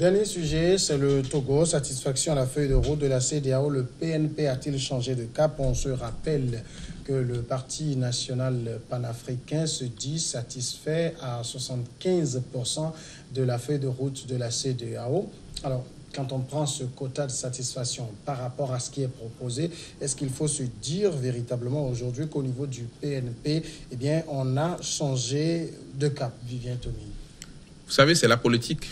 Dernier sujet, c'est le Togo. Satisfaction à la feuille de route de la CEDEAO. Le PNP a-t-il changé de cap? On se rappelle que le Parti national panafricain se dit satisfait à 75% de la feuille de route de la CEDEAO. Alors, quand on prend ce quota de satisfaction par rapport à ce qui est proposé, est-ce qu'il faut se dire véritablement aujourd'hui qu'au niveau du PNP, eh bien, on a changé de cap, Vivien Tomi? Vous savez, c'est la politique.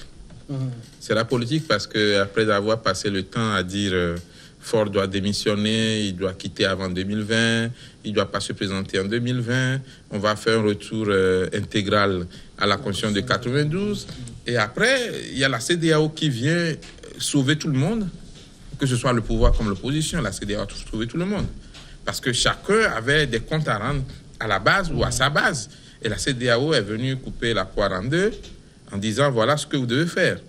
C'est la politique parce qu'après avoir passé le temps à dire Faure doit démissionner, il doit quitter avant 2020, il ne doit pas se présenter en 2020, on va faire un retour intégral à la Constitution de 92. Et après, il y a la CEDEAO qui vient sauver tout le monde, que ce soit le pouvoir comme l'opposition. La CEDEAO a sauvé tout le monde. Parce que chacun avait des comptes à rendre à la base ou à sa base. Et la CEDEAO est venue couper la poire en deux, en disant voilà ce que vous devez faire.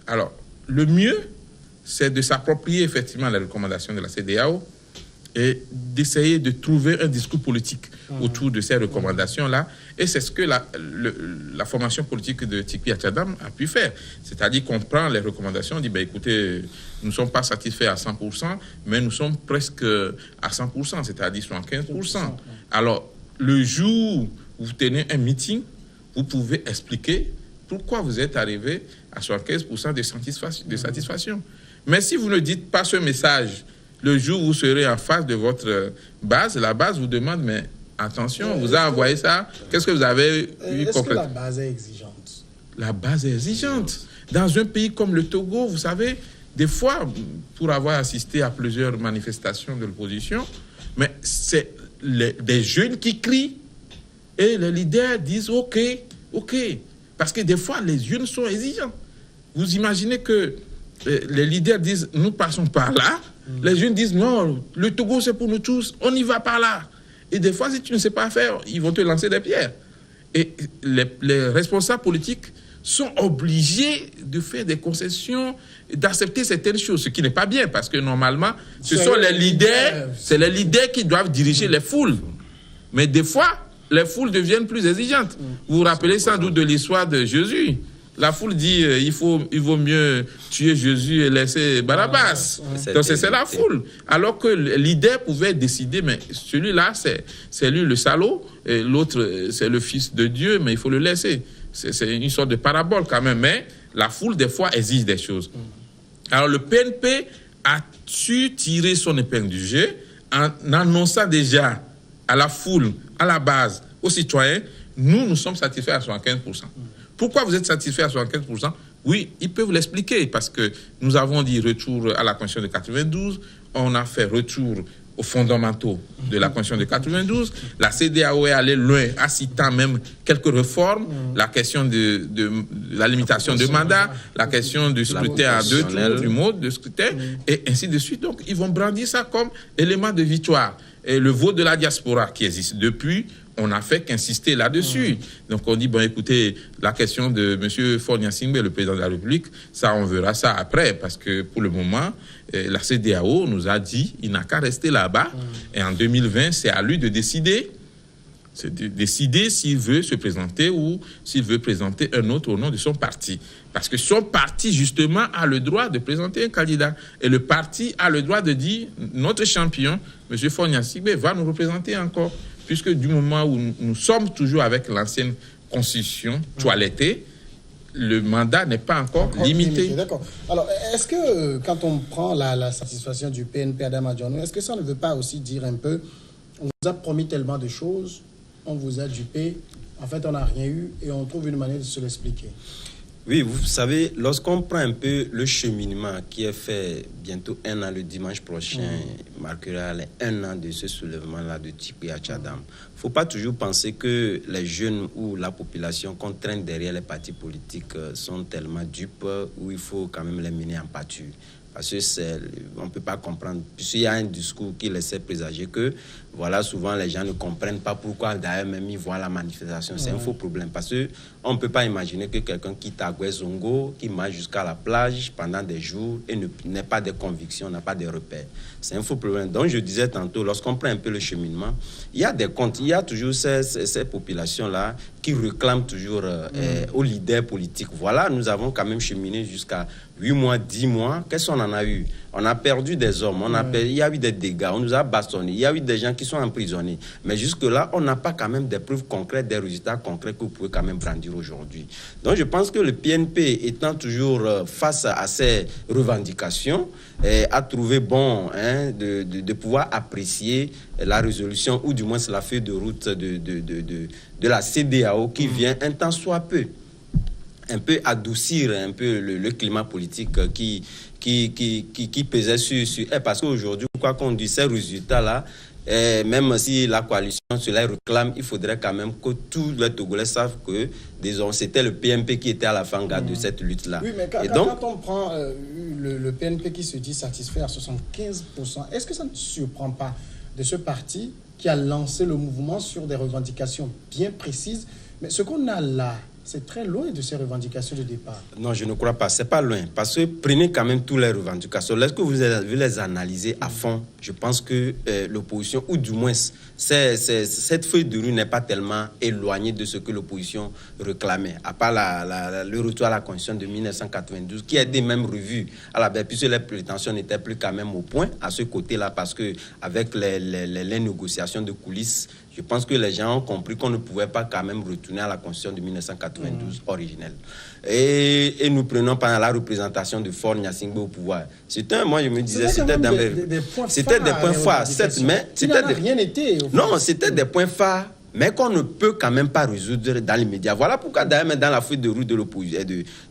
Alors, le mieux, c'est de s'approprier effectivement les recommandations de la CEDEAO et d'essayer de trouver un discours politique autour de ces recommandations-là. Et c'est ce que la formation politique de Tikpi Achadam a pu faire. C'est-à-dire qu'on prend les recommandations, on dit écoutez, nous ne sommes pas satisfaits à 100%, mais nous sommes presque à 100%, c'est-à-dire 75%. Alors, le jour où vous tenez un meeting, vous pouvez expliquer pourquoi vous êtes arrivé à 75% de satisfaction. Mais si vous ne dites pas ce message, le jour où vous serez en face de votre base, la base vous demande, mais attention, vous avez envoyé ça, qu'est-ce que vous avez eu concrètement? Est-ce que la base est exigeante? La base est exigeante. Dans un pays comme le Togo, vous savez, des fois, pour avoir assisté à plusieurs manifestations de l'opposition, mais c'est des jeunes qui crient et les leaders disent OK. Parce que des fois, les jeunes sont exigeants. Vous imaginez que les leaders disent, nous passons par là. Les jeunes disent, non, le Togo, c'est pour nous tous. On y va par là. Et des fois, si tu ne sais pas faire, ils vont te lancer des pierres. Et les responsables politiques sont obligés de faire des concessions, d'accepter certaines choses, ce qui n'est pas bien, parce que normalement, ce sont les leaders, c'est les leaders qui doivent diriger les foules. Mais des fois, les foules deviennent plus exigeantes. Vous vous rappelez sans doute de l'histoire de Jésus. La foule dit il vaut mieux tuer Jésus et laisser Barabbas. Donc c'est la foule. Alors que l'idée pouvait décider, mais celui-là, c'est lui le salaud, et l'autre, c'est le fils de Dieu, mais il faut le laisser. C'est une sorte de parabole quand même. Mais la foule, des fois, exige des choses. Alors le PNP a su tirer son épingle du jeu en annonçant déjà à la foule, à la base, aux citoyens, nous sommes satisfaits à 75%. Pourquoi vous êtes satisfaits à 75%? Oui, il peut vous l'expliquer, parce que nous avons dit retour à la Constitution de 92, on a fait retour aux fondamentaux de la Constitution de 92, la CEDEAO est allée loin, en citant même quelques réformes, la question de la limitation de mandat, la question du scrutin à 2 tours, du mode de scrutin, et ainsi de suite. Donc, ils vont brandir ça comme élément de victoire. Et le vote de la diaspora qui existe depuis, on n'a fait qu'insister là-dessus. Donc on dit, écoutez, la question de M. Faure Gnassingbé, le président de la République, ça, on verra ça après, parce que pour le moment, la CEDEAO nous a dit, il n'a qu'à rester là-bas, et en 2020, c'est à lui de décider. C'est de décider s'il veut se présenter ou s'il veut présenter un autre au nom de son parti. Parce que son parti, justement, a le droit de présenter un candidat. Et le parti a le droit de dire, notre champion, M. Faure Gnassingbé, va nous représenter encore. Puisque du moment où nous sommes toujours avec l'ancienne constitution toilettée, le mandat n'est pas encore limité. D'accord. Alors, est-ce que quand on prend la satisfaction du PNP Adama Diallo, est-ce que ça ne veut pas aussi dire un peu, on vous a promis tellement de choses, on vous a dupé, en fait on n'a rien eu et on trouve une manière de se l'expliquer? Oui, vous savez, lorsqu'on prend un peu le cheminement qui est fait bientôt 1 an, le dimanche prochain, marquera les 1 an de ce soulèvement-là de Tikpi Achadam. Il ne faut pas toujours penser que les jeunes ou la population qu'on traîne derrière les partis politiques sont tellement dupes où il faut quand même les mener en pâture. Parce qu'on ne peut pas comprendre. Puisqu'il y a un discours qui laissait présager que Voilà, souvent les gens ne comprennent pas pourquoi d'ailleurs même ils voient la manifestation. C'est un faux problème parce qu'on ne peut pas imaginer que quelqu'un quitte Aguezongo, qui marche jusqu'à la plage pendant des jours et n'ait pas de convictions, n'a pas de repères. C'est un faux problème. Donc je disais tantôt, lorsqu'on prend un peu le cheminement, il y a des comptes, il y a toujours ces populations-là qui réclament toujours aux leaders politiques. Voilà, nous avons quand même cheminé jusqu'à 8 mois, 10 mois. Qu'est-ce qu'on en a eu? On a perdu des hommes, il y a eu des dégâts, on nous a bastonnés, il y a eu des gens qui sont emprisonnés. Mais jusque-là, on n'a pas quand même des preuves concrètes, des résultats concrets que vous pouvez quand même brandir aujourd'hui. Donc je pense que le PNP étant toujours face à ces revendications, a trouvé bon de pouvoir apprécier la résolution ou du moins c'est la feuille de route de la CEDEAO qui vient un temps soit peu un peu adoucir un peu le climat politique qui pesait sur elle. Parce qu'aujourd'hui, quoi qu'on dise, ces résultats-là, même si la coalition cela réclame, il faudrait quand même que tous les Togolais savent que, disons, c'était le PNP qui était à la vanguarde de cette lutte-là. Oui, mais quand on prend le PNP qui se dit satisfait à 75%, est-ce que ça ne surprend pas de ce parti qui a lancé le mouvement sur des revendications bien précises? Mais ce qu'on a là, c'est très loin de ces revendications de départ. Non, je ne crois pas. C'est pas loin. Parce que prenez quand même toutes les revendications. Lorsque vous les analysez à fond, je pense que l'opposition, ou du moins, cette feuille de route n'est pas tellement éloignée de ce que l'opposition réclamait. À part le retour à la Constitution de 1992, qui a été même revu à la baisse, puisque les prétentions n'étaient plus quand même au point à ce côté-là, parce que avec les négociations de coulisses, je pense que les gens ont compris qu'on ne pouvait pas quand même retourner à la Constitution de 1992 originelle. Et nous prenons pendant la représentation de Faure Gnassingbé au pouvoir. Moi, je me disais, c'était des points phares. Rien été. Non, c'était des points phares, mais qu'on ne peut quand même pas résoudre dans l'immédiat. Voilà pourquoi d'ailleurs dans la feuille de route de l'opposition,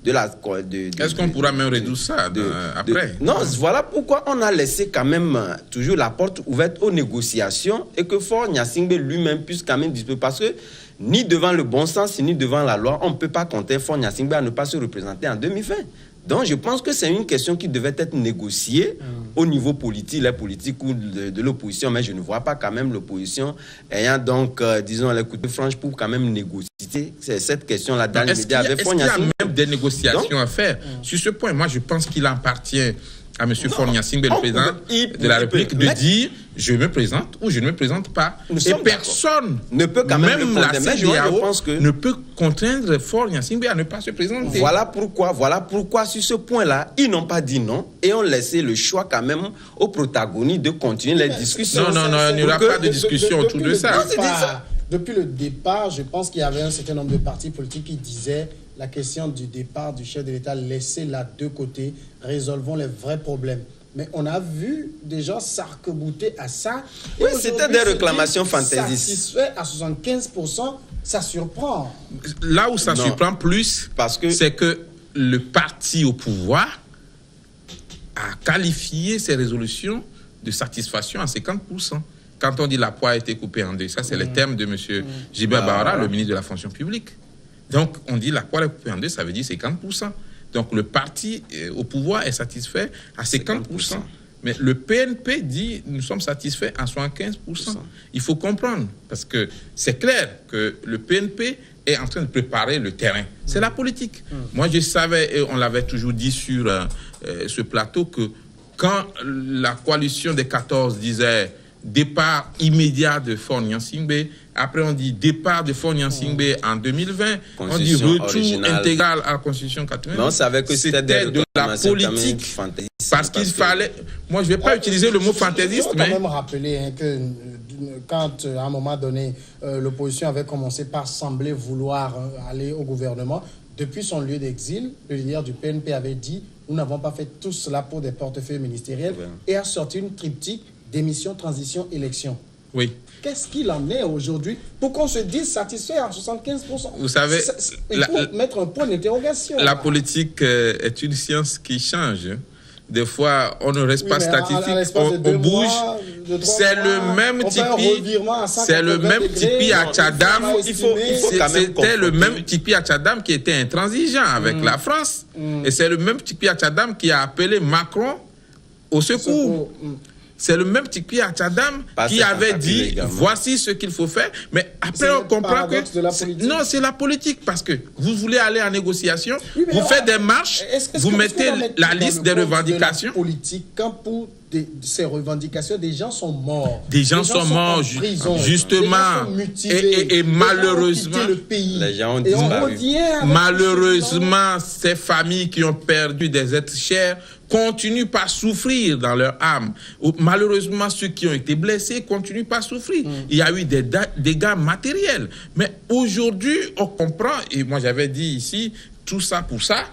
est-ce qu'on pourra même résoudre ça après? Non, voilà pourquoi on a laissé quand même toujours la porte ouverte aux négociations et que Faure Gnassingbé lui-même puisse quand même disposer. Parce que ni devant le bon sens, ni devant la loi, on ne peut pas compter Faure Gnassingbé à ne pas se représenter en 2020. Donc, je pense que c'est une question qui devait être négociée au niveau politique, les politiques ou de l'opposition, mais je ne vois pas quand même l'opposition ayant donc, disons, les coups de franche pour quand même négocier cette question-là dans les médias. Est-ce qu'il y a même des négociations à faire sur ce point? Moi, je pense qu'il appartient à M. Faure Gnassingbé, le président de la République, de dire je me présente ou je ne me présente pas. Et personne, ne peut quand même la CEDEAO, ne peut contraindre Faure Gnassingbé à ne pas se présenter. Voilà pourquoi sur ce point-là, ils n'ont pas dit non et ont laissé le choix quand même aux protagonistes de continuer les discussions. Non, il n'y aura pas de discussion autour de ça. Depuis le départ, je pense qu'il y avait un certain nombre de partis politiques qui disaient la question du départ du chef de l'État, laissez-la de côté, résolvons les vrais problèmes. Mais on a vu des gens s'arc-bouter à ça. Oui, c'était des réclamations fantaisistes. Satisfait à 75%, ça surprend. Là où ça surprend plus, c'est que le parti au pouvoir a qualifié ces résolutions de satisfaction à 50%. Quand on dit la poire a été coupée en deux, ça c'est les termes de M. Djibril Bahara, le ministre de la fonction publique. Donc on dit la poire est coupée en deux, ça veut dire 50%. Donc le parti au pouvoir est satisfait à 50%. Mais le PNP dit nous sommes satisfaits à 75%. Il faut comprendre, parce que c'est clair que le PNP est en train de préparer le terrain. C'est la politique. Moi je savais, et on l'avait toujours dit sur ce plateau, que quand la coalition des 14 disait départ immédiat de Faure Gnassingbé, après on dit départ de Faure Gnassingbé en 2020, on dit retour intégral à la Constitution 80. On savait que c'était de la politique, parce qu'il fallait... Moi, je ne vais pas utiliser le mot fantaisiste, mais... Il faut quand même rappeler que quand, à un moment donné, l'opposition avait commencé par sembler vouloir aller au gouvernement, depuis son lieu d'exil, le leader du PNP avait dit « Nous n'avons pas fait tout cela pour des portefeuilles ministériels » et a sorti une triptyque démission, transition, élection. Oui. Qu'est-ce qu'il en est aujourd'hui pour qu'on se dise satisfait à 75%? Vous savez, il faut mettre un point d'interrogation. La politique est une science qui change. Des fois, on ne reste pas statistique, on bouge. C'est le même Tipi à Tchadam. C'était le même Tipi à Tchadam qui était intransigeant avec la France. Et c'est le même Tipi à Tchadam qui a appelé Macron au secours. C'est le même Tikpi Achadam qui avait dit voici ce qu'il faut faire. Mais après, on comprend que non, c'est la politique. Parce que vous voulez aller en négociation, vous faites des marches, vous mettez la liste des revendications. Politique, quand pour ces revendications, des gens sont morts. Des gens sont morts, justement. Et malheureusement, les gens ont disparu. Malheureusement, ces familles qui ont perdu des êtres chers continuent par souffrir dans leur âme. Malheureusement, ceux qui ont été blessés continuent par souffrir. Il y a eu des dégâts matériels. Mais aujourd'hui, on comprend, et moi j'avais dit ici, tout ça pour ça,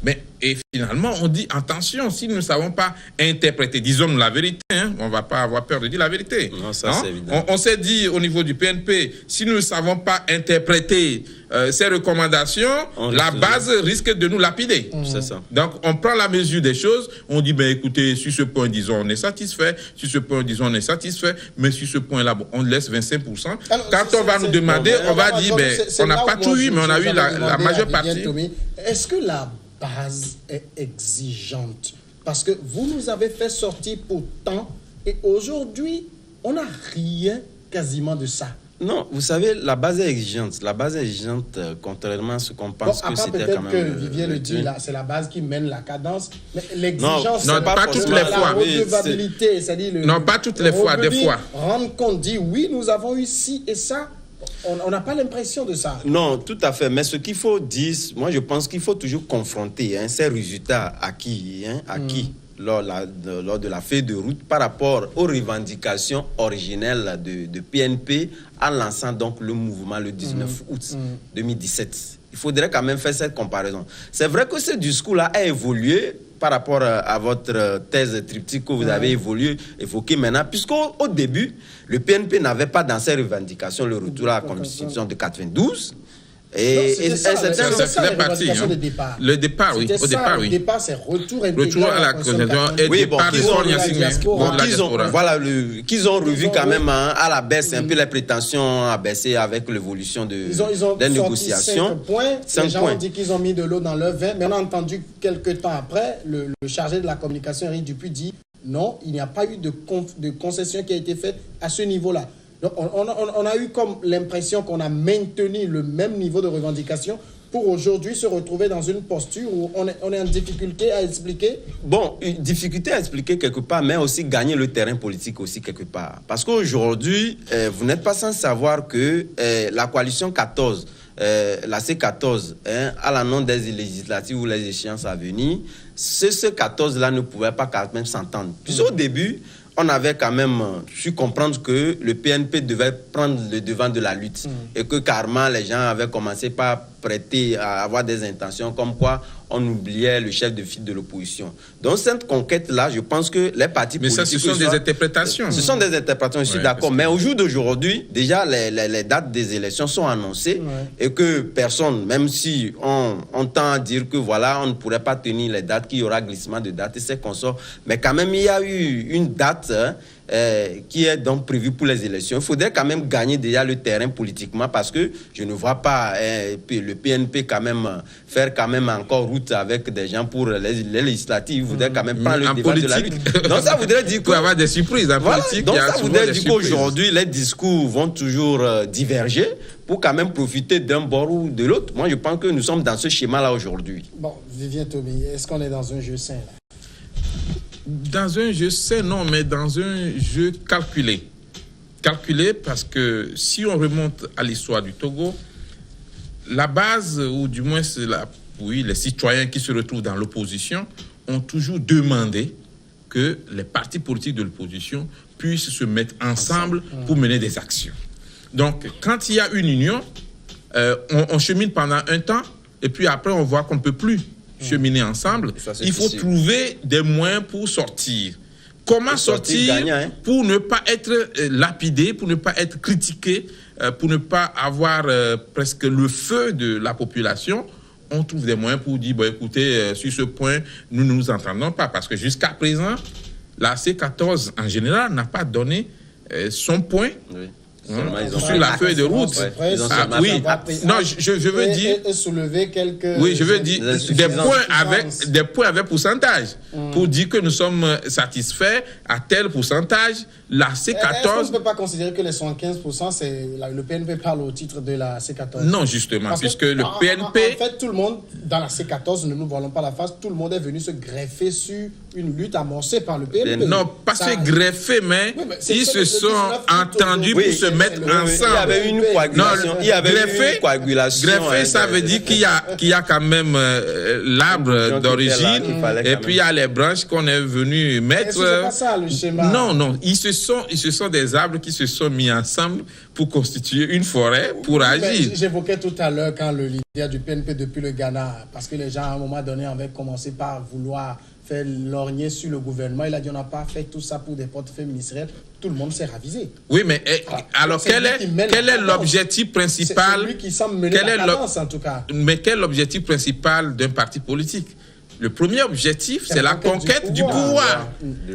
mais et finalement on dit attention, si nous ne savons pas interpréter, disons-nous la vérité, hein, on ne va pas avoir peur de dire la vérité. Non, ça, c'est évident. On s'est dit au niveau du PNP, si nous ne savons pas interpréter ces recommandations, la base risque de nous lapider. C'est ça. Donc on prend la mesure des choses, on dit ben écoutez, sur ce point disons on est satisfait, sur ce point disons on est satisfait, mais sur ce point-là bon, on laisse 25%. Alors, quand on va nous demander, on va dire ben on n'a pas tout eu, mais on a eu la majeure partie. Est-ce que la base est exigeante? Parce que vous nous avez fait sortir pour tant et aujourd'hui, on n'a rien quasiment de ça. Non, vous savez, la base est exigeante. La base est exigeante, contrairement à ce qu'on pense que c'était quand même... Peut-être que Vivier le dit, là, c'est la base qui mène la cadence. Mais l'exigence, non, pas toutes les fois. La redevabilité, c'est-à-dire... Non, pas toutes les fois, des fois. Rendre compte, dire oui, nous avons eu ci et ça. On n'a pas l'impression de ça. Non, tout à fait. Mais ce qu'il faut dire, moi je pense qu'il faut toujours confronter ces résultats acquis, lors de la feuille de route par rapport aux revendications originelles de PNP en lançant donc le mouvement le 19 août 2017. Il faudrait quand même faire cette comparaison. C'est vrai que ce discours-là a évolué par rapport à votre thèse triptyque que vous avez évoqué maintenant, puisqu'au début, le PNP n'avait pas dans ses revendications le retour à la Constitution de 92. C'est ça le parti. Le départ, oui. Au départ, oui. Le départ, c'est retour à la Constitution et départ qu'ils ont revu quand même à la baisse, un peu les prétentions à baisser avec l'évolution des négociations. 5 points. Les gens ont dit qu'ils ont mis de l'eau dans leur vin, mais on a entendu quelques temps après, le chargé de la communication, Éric Dupuis, dit non, il n'y a pas eu de concession qui a été faite à ce niveau-là. Donc, on a eu comme l'impression qu'on a maintenu le même niveau de revendication pour aujourd'hui se retrouver dans une posture où on est en difficulté à expliquer. Bon, une difficulté à expliquer quelque part, mais aussi gagner le terrain politique aussi quelque part. Parce qu'aujourd'hui, vous n'êtes pas sans savoir que la coalition 14, la C14, à l'annonce des législatives ou les échéances à venir, ce 14-là ne pouvait pas quand même s'entendre. Puis au début, on avait quand même su comprendre que le PNP devait prendre le devant de la lutte et que carrément les gens avaient commencé par prêter à avoir des intentions comme quoi on oubliait le chef de file de l'opposition. Donc cette conquête-là, je pense que les partis politiques... Mais ça, ce sont des interprétations. Ce sont des interprétations, je suis d'accord. Mais au jour d'aujourd'hui, déjà, les dates des élections sont annoncées et que personne, même si on tend à dire que voilà, on ne pourrait pas tenir les dates, qu'il y aura glissement de dates et c'est consorts, mais quand même, il y a eu une date qui est donc prévue pour les élections. Il faudrait quand même gagner déjà le terrain politiquement parce que je ne vois pas le PNP quand même faire quand même encore route avec des gens pour les législatives. Il faudrait quand même prendre le devant de la lutte. Donc ça voudrait dire qu'il peut y avoir des surprises en politique. Donc ça voudrait dire qu'aujourd'hui, les discours vont toujours diverger pour quand même profiter d'un bord ou de l'autre. Moi, je pense que nous sommes dans ce schéma-là aujourd'hui. Bon, Vivien Tomi, est-ce qu'on est dans un jeu sain là? Dans un jeu sain, non, mais dans un jeu calculé. Calculé parce que si on remonte à l'histoire du Togo, la base, ou du moins les citoyens qui se retrouvent dans l'opposition, ont toujours demandé que les partis politiques de l'opposition puissent se mettre ensemble pour mener des actions. Donc, quand il y a une union, on chemine pendant un temps, et puis après, on voit qu'on ne peut plus cheminer ensemble. Il faut trouver des moyens pour sortir. Comment sortir pour ne pas être lapidé, pour ne pas être critiqué, pour ne pas avoir presque le feu de la population? On trouve des moyens pour dire, bon, écoutez, sur ce point, nous ne nous entendons pas. Parce que jusqu'à présent, la C14, en général, n'a pas donné son point. sur la feuille de route. Oui, non, je veux dire... soulever quelques... Oui, je veux dire des points avec pourcentage pour dire que nous sommes satisfaits à tel pourcentage. La C14... Est-ce qu'on ne peut pas considérer que les 75%, c'est le PNP parle au titre de la C14? Non, justement, puisque le PNP... En fait, tout le monde, dans la C14, ne nous voilons pas la face, tout le monde est venu se greffer sur une lutte amorcée par le PNP. Non, pas se greffer, mais ils se sont entendus pour se mettre ensemble. Il y avait une coagulation. Greffer, ça veut dire qu'il y a quand même l'arbre d'origine et puis il y a les branches qu'on est venu mettre. C'est pas ça le schéma. Non, ce sont des arbres qui se sont mis ensemble pour constituer une forêt, pour agir. J'évoquais tout à l'heure quand le leader du PNP depuis le Ghana, parce que les gens à un moment donné avaient commencé par vouloir faire lorgner sur le gouvernement, il a dit on n'a pas fait tout ça pour des portefeuilles ministériels. Tout le monde s'est ravisé. Oui, mais alors quel est l'objectif principal? C'est lui qui semble mener la cadence, en tout cas. Mais quel est l'objectif principal d'un parti politique? Le premier objectif, c'est la conquête du pouvoir.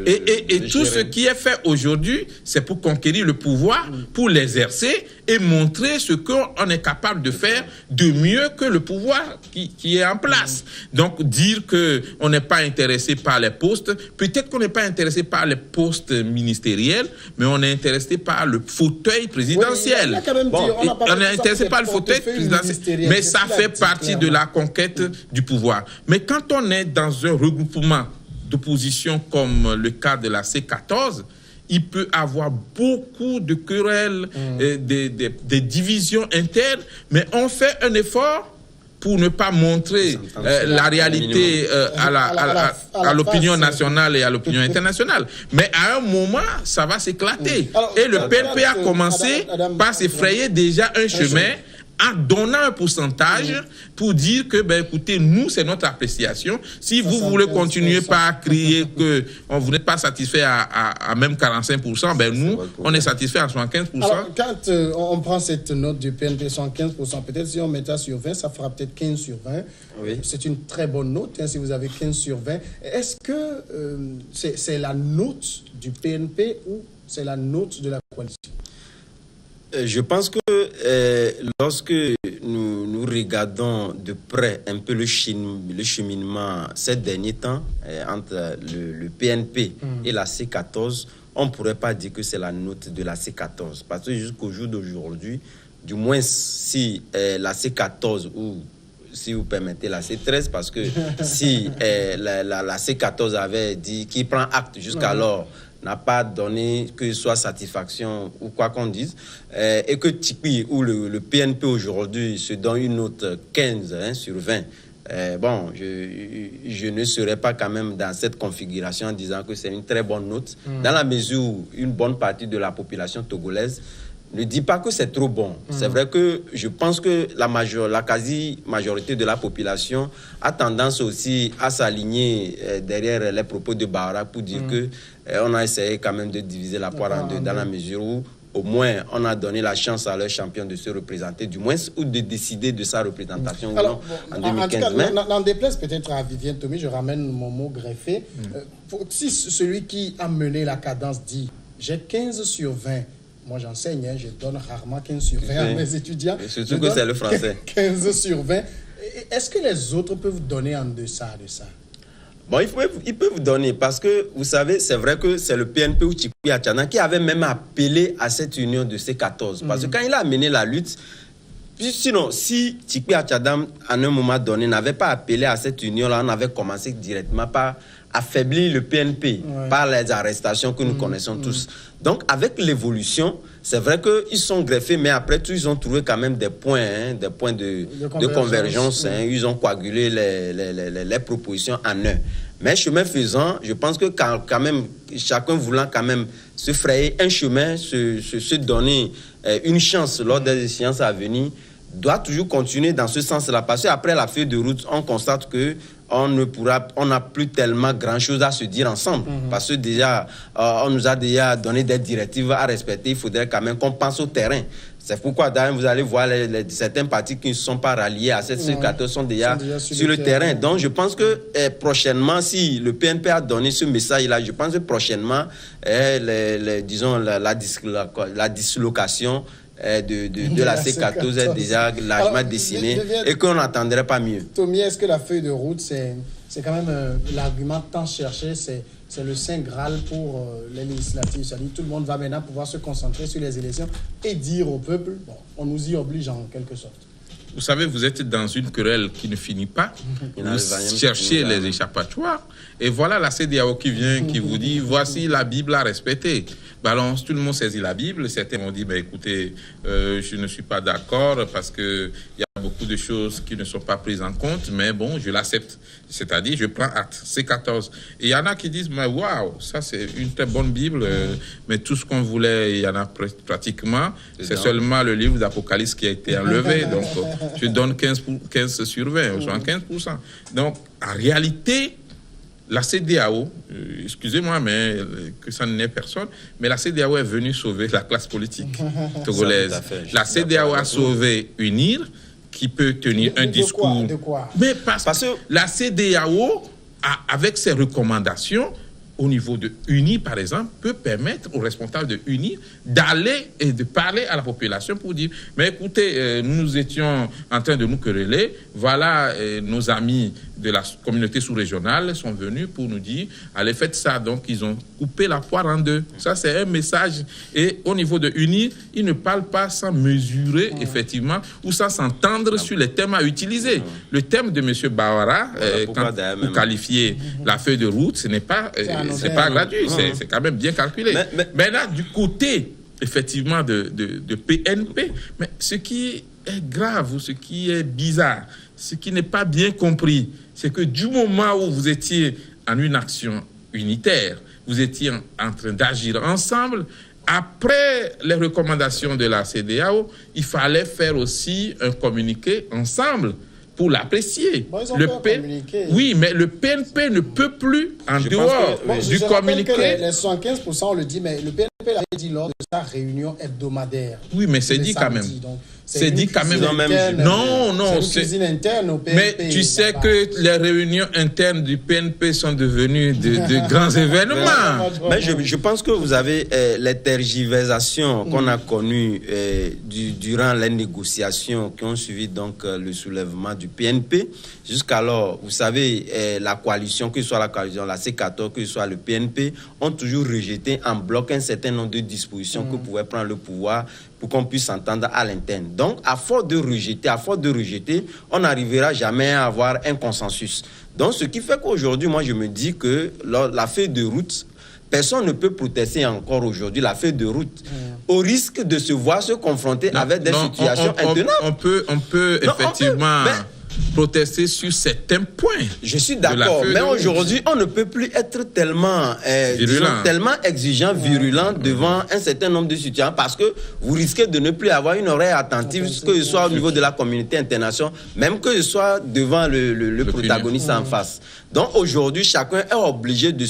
Et tout ce qui est fait aujourd'hui, c'est pour conquérir le pouvoir, pour l'exercer et montrer ce qu'on est capable de faire de mieux que le pouvoir qui est en place. Donc, dire qu'on n'est pas intéressé par les postes, peut-être qu'on n'est pas intéressé par les postes ministériels, mais on est intéressé par le fauteuil présidentiel. On est intéressé par le fauteuil présidentiel, mais ça fait partie de la conquête du pouvoir. Mais quand on est dans un regroupement d'opposition comme le cas de la C14, il peut avoir beaucoup de querelles, des divisions internes, mais on fait un effort pour ne pas montrer la réalité à l'opinion nationale et à l'opinion internationale. Mais à un moment, ça va s'éclater. Et le PNP a commencé par s'effrayer déjà un chemin en donnant un pourcentage pour dire que, écoutez, nous, c'est notre appréciation. Si vous voulez continuer par crier que vous n'êtes pas satisfait à même 45%, nous, on est satisfait à 75%. Alors, quand on prend cette note du PNP, 75%, peut-être si on met ça sur 20, ça fera peut-être 15 sur 20. Oui. C'est une très bonne note, si vous avez 15 sur 20. Est-ce que c'est la note du PNP ou c'est la note de la coalition? Je pense que lorsque nous regardons de près un peu le cheminement ces derniers temps entre le PNP et la C14, on ne pourrait pas dire que c'est la note de la C14. Parce que jusqu'au jour d'aujourd'hui, du moins si la C14 ou si vous permettez la C13, parce que si la C14 avait dit qu'il prend acte jusqu'alors, n'a pas donné que ce soit satisfaction ou quoi qu'on dise, et que Tikwi ou le PNP aujourd'hui se donne une note 15 sur 20, je ne serais pas quand même dans cette configuration en disant que c'est une très bonne note, dans la mesure où une bonne partie de la population togolaise ne dit pas que c'est trop bon. C'est vrai que je pense que la quasi-majorité de la population a tendance aussi à s'aligner derrière les propos de Bahara pour dire que on a essayé quand même de diviser la poire en deux, dans la mesure où au moins on a donné la chance à leur champion de se représenter, du moins, ou de décider de sa représentation. Alors, en 2015. N'en déplaise peut-être à Vivien Thomy, je ramène mon mot greffé. Si celui qui a mené la cadence dit « j'ai 15 sur 20 », moi, j'enseigne, je donne rarement 15 sur 20 à mes étudiants. Surtout que c'est le français. 15 sur 20. Est-ce que les autres peuvent donner en deçà de ça? Bon, ils peuvent vous donner parce que, vous savez, c'est vrai que c'est le PNP ou Tikwi Achana qui avait même appelé à cette union de C14. Parce que quand il a mené la lutte, sinon, si Tikwi Achadam, à un moment donné, n'avait pas appelé à cette union-là, on avait commencé directement par affaiblir le PNP par les arrestations que nous connaissons tous. Donc, avec l'évolution, c'est vrai qu'ils sont greffés, mais après tout, ils ont trouvé quand même des points de convergence. Ils ont coagulé les propositions en un. Mais chemin faisant, je pense que quand même, chacun voulant quand même se frayer un chemin, se donner une chance lors des échéances à venir, doit toujours continuer dans ce sens-là. Parce qu'après la feuille de route, on constate que on n'a plus tellement grand-chose à se dire ensemble. Parce que déjà, on nous a déjà donné des directives à respecter. Il faudrait quand même qu'on pense au terrain. C'est pourquoi, d'ailleurs, vous allez voir certains partis qui ne sont pas ralliés à cette C14 sont déjà sur le terrain. Donc, je pense que prochainement, si le PNP a donné ce message-là, je pense que prochainement, disons, la dislocation de la C14 est déjà largement dessinée et qu'on n'entendrait pas mieux. Tommy, est-ce que la feuille de route, c'est quand même l'argument tant cherché, c'est le Saint Graal pour les législatives. C'est-à-dire tout le monde va maintenant pouvoir se concentrer sur les élections et dire au peuple, bon, on nous y oblige en quelque sorte. Vous savez, vous êtes dans une querelle qui ne finit pas. Vous cherchez les échappatoires. Et voilà la CEDEAO qui vient, qui vous dit, voici la Bible à respecter. Alors, tout le monde saisit la Bible. Certains m'ont dit, écoutez, je ne suis pas d'accord parce qu'il y a beaucoup de choses qui ne sont pas prises en compte, mais bon, je l'accepte. C'est-à-dire, je prends acte. C14. Et il y en a qui disent, waouh, ça c'est une très bonne Bible, mais tout ce qu'on voulait, il y en a pratiquement. C'est seulement le livre d'Apocalypse qui a été enlevé. Donc, je donne 15 sur 20, 75%. Donc, en réalité, la CEDEAO, excusez-moi, mais que ça n'est personne, mais la CEDEAO est venue sauver la classe politique togolaise. La CEDEAO a sauvé UNIR, qui peut tenir un discours. De quoi? Mais parce que la CEDEAO, avec ses recommandations, au niveau de UNI, par exemple, peut permettre aux responsables de UNI d'aller et de parler à la population pour dire, mais écoutez, nous étions en train de nous quereller, voilà, nos amis de la communauté sous-régionale sont venus pour nous dire, allez, faites ça. Donc, ils ont coupé la poire en deux. Ça, c'est un message. Et au niveau de UNI, ils ne parlent pas sans mesurer, effectivement, ou sans s'entendre sur les thèmes à utiliser. Le thème de M. Bawara, quand vous qualifiez la feuille de route, ce n'est pas... c'est pas gratuit, c'est quand même bien calculé. Mais là, du côté, effectivement, de PNP, mais ce qui est grave ou ce qui est bizarre, ce qui n'est pas bien compris, c'est que du moment où vous étiez en une action unitaire, vous étiez en train d'agir ensemble, après les recommandations de la CEDEAO, il fallait faire aussi un communiqué ensemble pour l'apprécier. Bon, oui, mais le PNP ne peut plus, en dehors du communiqué... Les 75%, on le dit, mais le PNP l'avait dit lors de sa réunion hebdomadaire. Oui, mais c'est dit quand même. C'est dit quand même. Non, c'est une cuisine interne au PNP. Mais tu sais que les réunions internes du PNP sont devenues de grands événements. Mais je pense que vous avez les tergiversations qu'on a connues durant les négociations qui ont suivi donc le soulèvement du PNP. Jusqu'alors, vous savez, la coalition, que ce soit la coalition, la C14, que ce soit le PNP, ont toujours rejeté en bloc un certain nombre de dispositions que pouvait prendre le pouvoir pour qu'on puisse s'entendre à l'interne. Donc, à force de rejeter, on n'arrivera jamais à avoir un consensus. Donc, ce qui fait qu'aujourd'hui, moi, je me dis que la feuille de route, personne ne peut protester encore aujourd'hui la feuille de route, au risque de se voir se confronter avec des situations intenables. On peut effectivement... protester sur certains points. Je suis d'accord, mais aujourd'hui, on ne peut plus être tellement exigeant, virulent devant un certain nombre de situations parce que vous risquez de ne plus avoir une oreille attentive, que ce soit au niveau de la communauté internationale, même que ce soit devant le protagoniste en face. Donc aujourd'hui, chacun est obligé de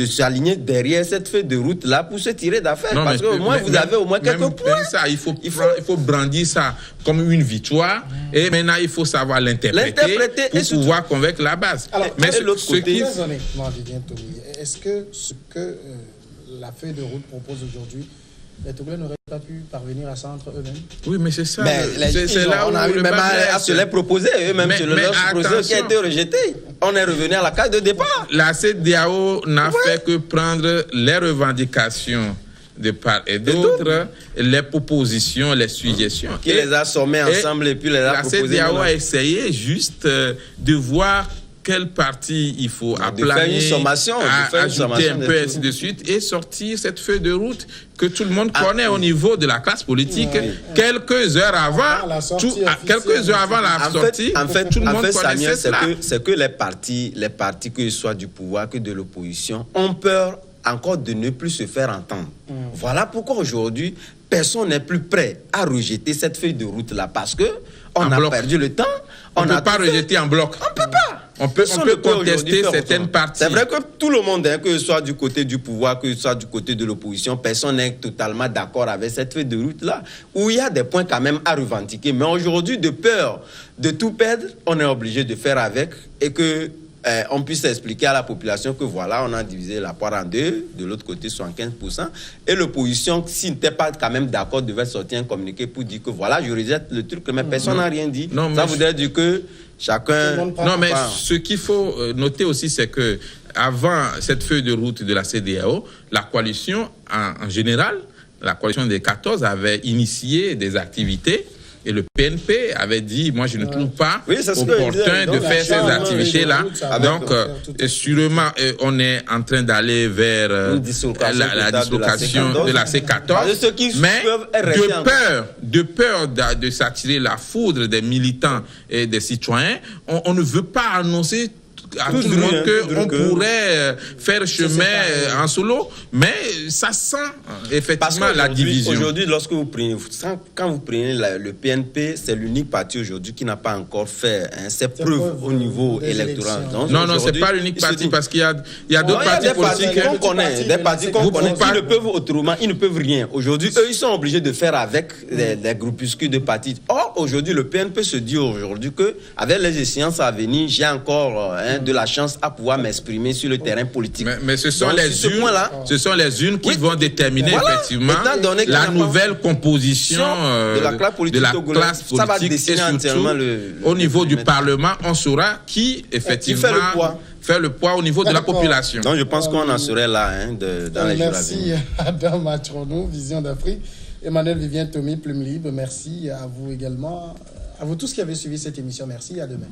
s'aligner derrière cette feuille de route-là pour se tirer d'affaire. Parce que vous avez au moins quelques points. Ça, il faut brandir ça comme une victoire. Et maintenant, il faut savoir l'interpréter pour pouvoir convaincre la base. Alors, mais de l'autre côté, est-ce que ce que la feuille de route propose aujourd'hui, les Togolais n'auraient pas pu parvenir à ça entre eux-mêmes? Oui, mais c'est ça. C'est là où on a eu même à se les proposer. Eux-mêmes, c'est leur projet qui a été rejeté. On est revenu à la case de départ. La CEDEAO n'a fait que prendre les revendications de part et d'autre, les propositions, les suggestions. Qui les a sommés ensemble et puis les a proposés. La CEDEAO a essayé juste de voir quelle partie il faut aplaner, faire une sommation, ajouter un peu, ainsi de suite, et sortir cette feuille de route que tout le monde connaît au niveau de la classe politique. Quelques heures avant la sortie, tout le monde connaissait cela. C'est que les partis, que ce soit du pouvoir que de l'opposition, ont peur encore de ne plus se faire entendre. Voilà pourquoi aujourd'hui, personne n'est plus prêt à rejeter cette feuille de route-là parce que on a bloc. perdu le temps. On ne peut pas rejeter en bloc. On ne peut pas. On peut contester certaines parties. C'est vrai que tout le monde, que ce soit du côté du pouvoir, que ce soit du côté de l'opposition, personne n'est totalement d'accord avec cette feuille de route-là, où il y a des points quand même à revendiquer. Mais aujourd'hui, de peur de tout perdre, on est obligé de faire avec et que on puisse expliquer à la population que voilà, on a divisé la poire en deux, de l'autre côté 75%, et l'opposition, s'il n'était pas quand même d'accord, devait sortir un communiqué pour dire que voilà, je rejette le truc, mais personne n'a rien dit. Non, ça voudrait dire que chacun... Non, mais ce qu'il faut noter aussi, c'est que avant cette feuille de route de la CEDEAO, la coalition, en général, la coalition des 14 avait initié des activités. Et le PNP avait dit, moi je ne trouve pas opportun de faire ces activités-là. Donc, sûrement, on est en train d'aller vers la dislocation de la C14. Mais de peur de s'attirer la foudre des militants et des citoyens, on ne veut pas annoncer à tout le monde qu'on pourrait faire chemin en solo, mais ça sent effectivement la division. Aujourd'hui, lorsque vous prenez, quand vous prenez le PNP, c'est l'unique parti aujourd'hui qui n'a pas encore fait ses preuves au niveau électoral. Donc, non, c'est pas l'unique parti parce qu'il y a d'autres partis politiques qu'on connaît, des partis qu'on connaît qui ne peuvent autrement, ils ne peuvent rien. Aujourd'hui, eux, ils sont obligés de faire avec des groupuscules de partis. Or, aujourd'hui, le PNP se dit aujourd'hui que avec les échéances à venir, j'ai encore de la chance à pouvoir m'exprimer sur le terrain politique. Mais ce sont les urnes qui vont déterminer effectivement la nouvelle composition de la classe politique ça va dessiner et surtout au niveau du Parlement, on saura qui effectivement fait le poids au niveau de la population. Donc je pense qu'on en serait là dans les jours à venir. Merci Adam Matrono, Vision d'Afrique. Emmanuel Vivien Thomy, Plume Libre, merci à vous également. À vous tous qui avez suivi cette émission, merci, à demain.